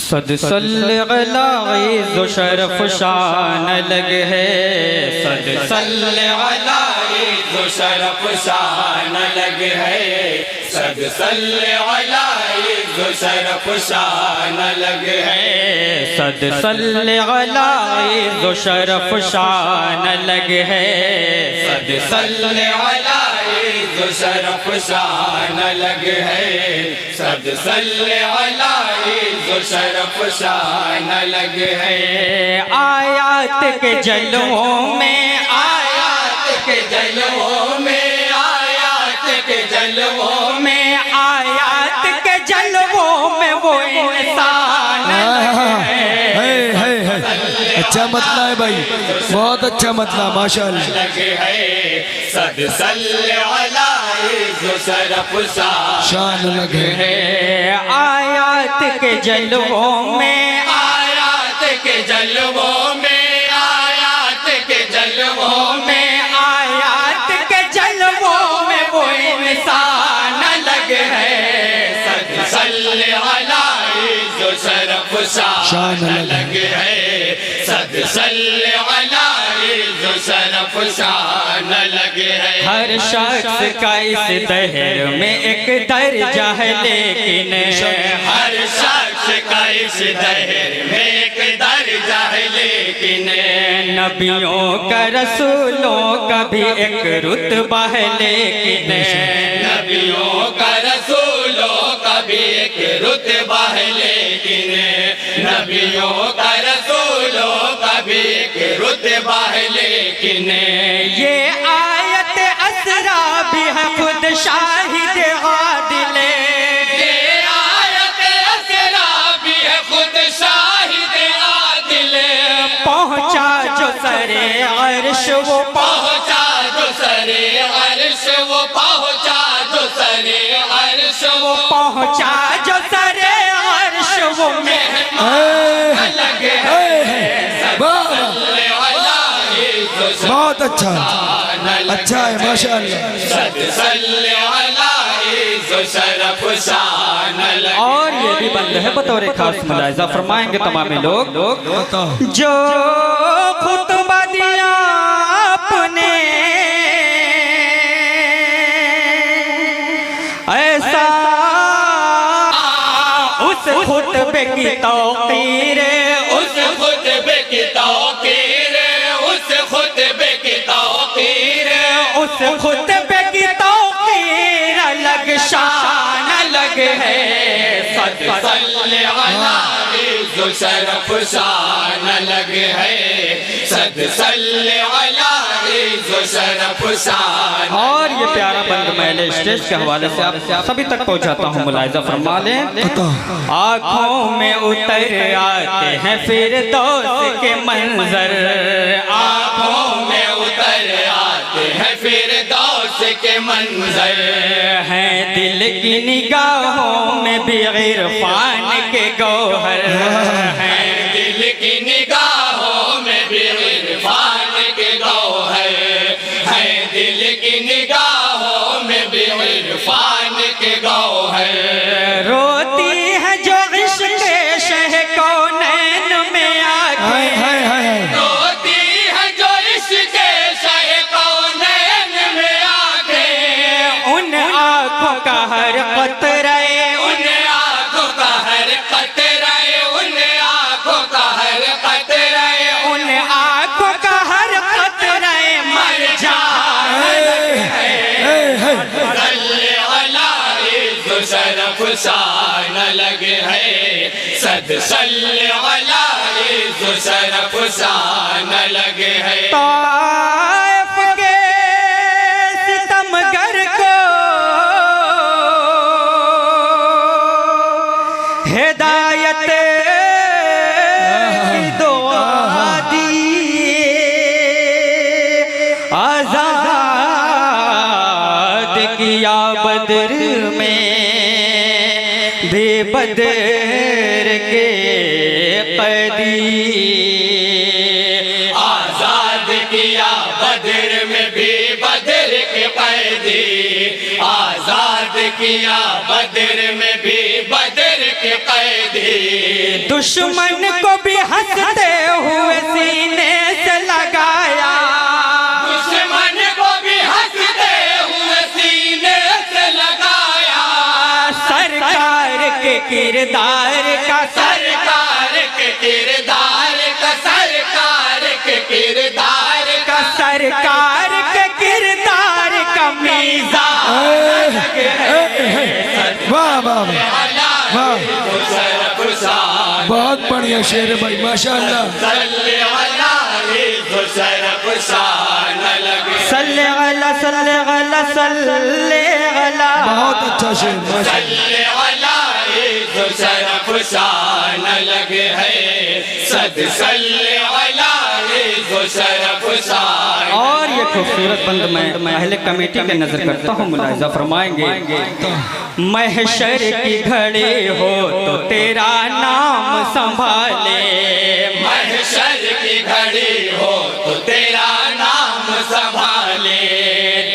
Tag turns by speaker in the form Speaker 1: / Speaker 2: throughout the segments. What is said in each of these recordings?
Speaker 1: सद सल्ले अला इज़्ज़ शरफ शान लग है, सद सल्ले अला इज़्ज़ शरफ शान लग है, सद सल्ले अला इज़्ज़ शरफ शान लग है, सद सल्ले अला इज़्ज़ शरफ शान लग है, सद सल्ले अला इज़्ज़ शरफ शान लग है, सद सल्ले अला इज़्ज़ शरफ शान लग है। आयात के जलवों में, आयात के जलवों में, आयात के जलवों में, आयात के जलवों में वो इंसान
Speaker 2: है। अच्छा मतला है भाई, बहुत अच्छा मतला, माशाअल्लाह।
Speaker 1: लग है सद सल्ले अला इज़्ज़ शरफ शान लग है। आयात के जलवों में, आयात के जलवों में, आयात के जलवों में, आयात के जलवों में वो इंसान लग है, सद सल्ले अला इज़्ज़ शरफ शान लग है, सद सल्ले अला इज़्ज़ शरफ शान लग है। हर शख्स का इस दहर में एक दर्जा है, लेकिन हर शख्स का इस दहर में एक दर्जा है, लेकिन नबियों का रसूलों का भी एक रुतबा है, लेकिन नबियों का रसूलों का भी एक रुतबा है, लेकिन नबियों का रसूलों का भी एक रुतबा है, लेकिन ये आयत असरा भी है खुद शाहिद आदिल, ये आयत असरा भी है खुद शाहिद आदिल। पहुँचा जो सरे अर्श वो पहुँचा जो सरे अर्श वो पहुँचा जो सरे अर्श वो पहुँचा जो सरे अर्श वो मेहमान लगे
Speaker 2: बहुत अच्छा, अच्छा है माशाअल्लाह।
Speaker 1: और ये भी बंद है बतौर खास मुलाहिज़ा फरमाएंगे तमाम लोग जो खुतबा दिया आपने ऐसा, उस खुतबे की तौक़ीर, उस खुतबे की तौक़ीर, उस खुतबे की तौक़ीर, उस खुतबे की तौक़ीर अलग शान अलग है, सद सल्ले अला इज़्ज़ शरफ शान अलग है, सद सल्ले अला इज़्ज़ शरफ शान। और ये प्यारा बंद महल स्टेज के हवाले से आप सभी तक पहुंचाता हूँ, मुलाहिज़ा फरमा लें। आँखों में उतर आते हैं फिरदौस के मंजर, आँखों में उतर आते हैं फिरदौस के मंजर, हैं दिल की निगाहों में भी इरफान के गौहर, हैं दिल की निगाहों में भी इरफान के गौहर, हैं दिल की निगाहों में भी इरफान के गौहर। रोती है जो इश्क़ शह कौनैन में आके, रोती है जो इश्क़ शह कौनैन में आके, उन आँखों का हर कतरे, उन आँखों का हर कतरे, उन आँखों का हर कतरे, उन आँखों का हर कतरे मर जाए, सल्ले अला इज़्ज़ शरफ शान लग है, सद सल्ले अला इज़्ज़ शरफ शान लग है। ताइफ के सितमगर को हिदायत की दुआ दिए, आज़ाद किया बदर में भी बदर के कैदी, आज़ाद किया बदर में भी बदर के कैदी, आज़ाद किया बदर में भी बदर के कैदी, दुश्मन को भी हंसते हुए सीने से लगाया, दुश्मन को भी हंसते हुए सीने से लगाया। सरकार के किरदार का, सरकार के किरदार का, सरकार के किरदार का, सरकार के किरदार का मीज़ान।
Speaker 2: वाह वाह वाह, बहुत बढ़िया शेर है भाई, माशाअल्लाह।
Speaker 1: सल्ले अला सल्ले अला सल्ले अला,
Speaker 2: बहुत अच्छा शेर,
Speaker 1: सल्ले अला शरफ शान लगे है सद सल्ले अला शरफ शान। और ये खूबसूरत बंद मैं अहले कमेटी के नजर करता हूँ, मुलाहिजा फरमाएंगे। महशर की घड़ी हो तो तेरा नाम संभाले, महशर की घड़ी हो तो तेरा नाम संभाले,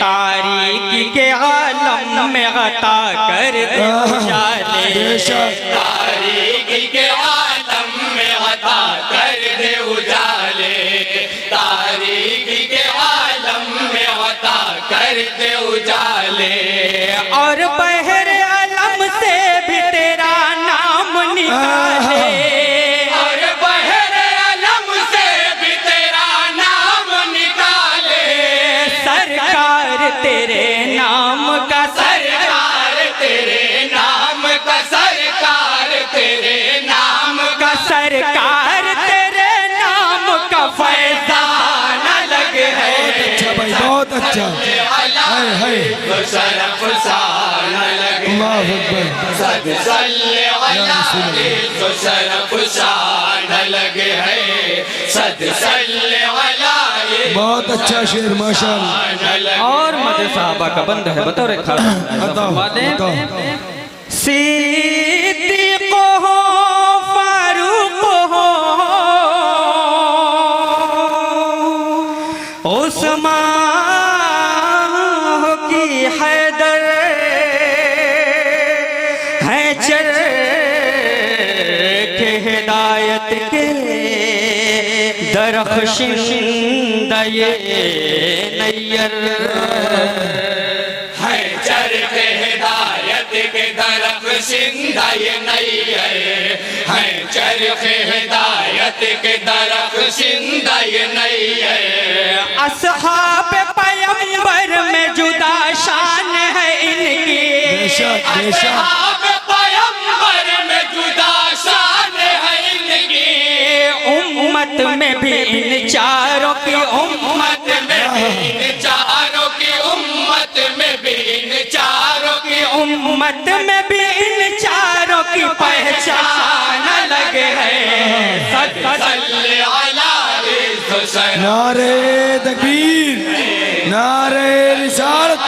Speaker 1: तारीकी के आलम में अता कर दे उजाले, तारीकी के आलम में अता कर दे उजाले, तारीकी के आलम में अता कर दे उजाले। और बहर आलम से भी तेरा नाम निकाले, और बहर आलम से भी तेरा नाम निकाले। सरकार तेरे नाम का, सरकार तेरे नाम का, सरकार तेरे नाम का, सरकार तेरे नाम का फैज़ान लगे है।
Speaker 2: अच्छा भाई, बहुत अच्छा। हाय हाय,
Speaker 1: शरफ शान लगे,
Speaker 2: अल्लाह अकबर,
Speaker 1: सद सल्ले अला शरफ शान लगे है, सद सल्ले अला।
Speaker 2: बहुत अच्छा शेर, माशाअल्लाह।
Speaker 1: और मदे साहबा का बंद है, बतौर खास सिद्दीक़ हो, फारूक हो, उस्मान हो की हैदर है चर के हिदायत के दरख्शिंदा ये नैयर है, चर के हिदायत के दरख्शिंदा ये नैयर है, चर के हिदायत के दरख्शिंदा ये नैयर। अस्हाब पैगंबर में जुदा शान है इनकी,
Speaker 2: बेशक बेशक,
Speaker 1: अस्हाब पैगंबर में जुदा शान है इनकी। उम्मत में भी इन चारों की, उम्मत में भी इन चारों की, उम्मत में भी इन चारों की, उम्मत में भी इन चारों की पहचान लगे है। सल्ले अला
Speaker 2: नारे तकबीर, नारे रिसालत,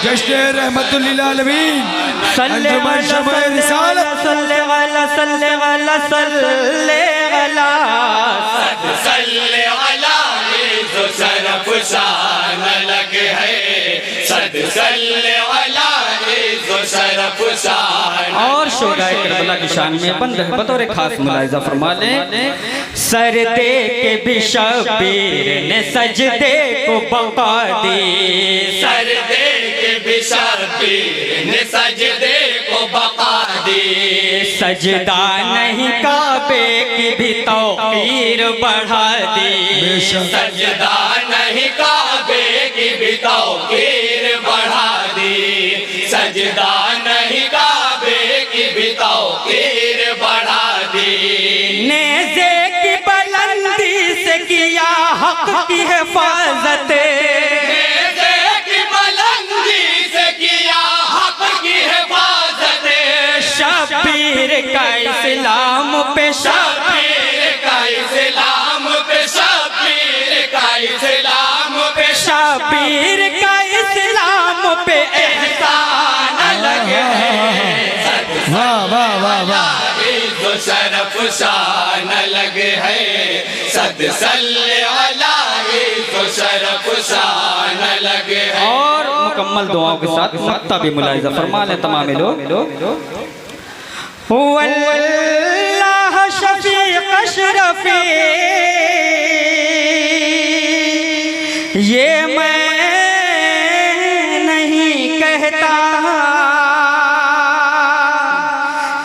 Speaker 2: जश्न रहमतुल लिल आलमीन, अंजुमन शम्स रिसालत।
Speaker 1: सल्ले अला सल्ले अला सल्ले अला, सल्ले अला शरफ शान लगे है, सद सल्ले अला शरफ शान। और शोहदाए करबला की शान में बंद है, बतौर खास मुलाहिजा फरमा लें। सर दे के भी शबीर ने सजदे को बका दी, सर दे के भी शबीर ने सजदे को बका दी। सजदा नहीं काबे की भी तौकीर बढ़ा दी, सजदा नहीं काबे की भी तौकीर बढ़ा दी, सजदा नहीं काबे की भी तौकीर बढ़ा दी। नेज़े की बुलंदी से किया हक की हिफाजत, नेज़े की बुलंदी से किया हक की हिफाजत। शबीर का इस्लाम पे, शबीर का इस्लाम पे, शबीर का इस्लाम पे, शबीर का इस्लाम पे एहसान लगे है।
Speaker 2: वाह वाह वाह वाह,
Speaker 1: शरफ शान लगे है, सद सल्ले अला शरफ शान लगे है। और मुकम्मल दुआओं के साथ मक्ता भी मुलाहिजा फरमा लें तमाम लोग। वल्लाह शफीक अशरफी, ये मैं नहीं कहता,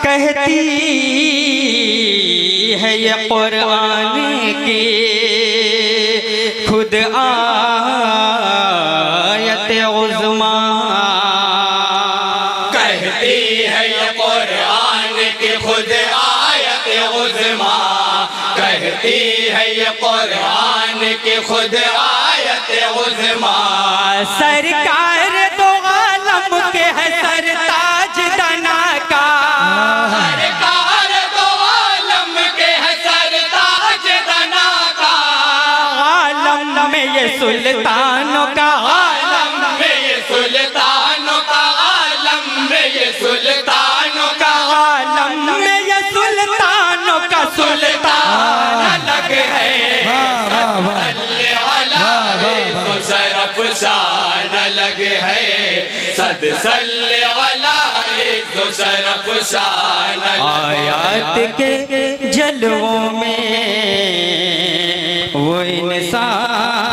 Speaker 1: कहती है ये कुरान की खुद आयत उज़्मा,
Speaker 3: कहती है ये कुरान की खुद आयत उज़्मा, कहती है ये कुरान की खुद आयत उज़्मा।
Speaker 1: सरकार दो आलम के है सरताज दना का,
Speaker 3: सरकार दो आलम के है सरताज दना का,
Speaker 1: आलम में ये सुल्तानों का,
Speaker 3: आलम में ये सुल्तानों का, आलम में ये सुल्तानों का,
Speaker 1: आलम में ये सुल्तानों का सुल्तान
Speaker 3: अलग है। शरफ शान अलग है, सद सल्ले अला तो शरफ शान अलग है।
Speaker 1: आयात के जलवों में वो इंसान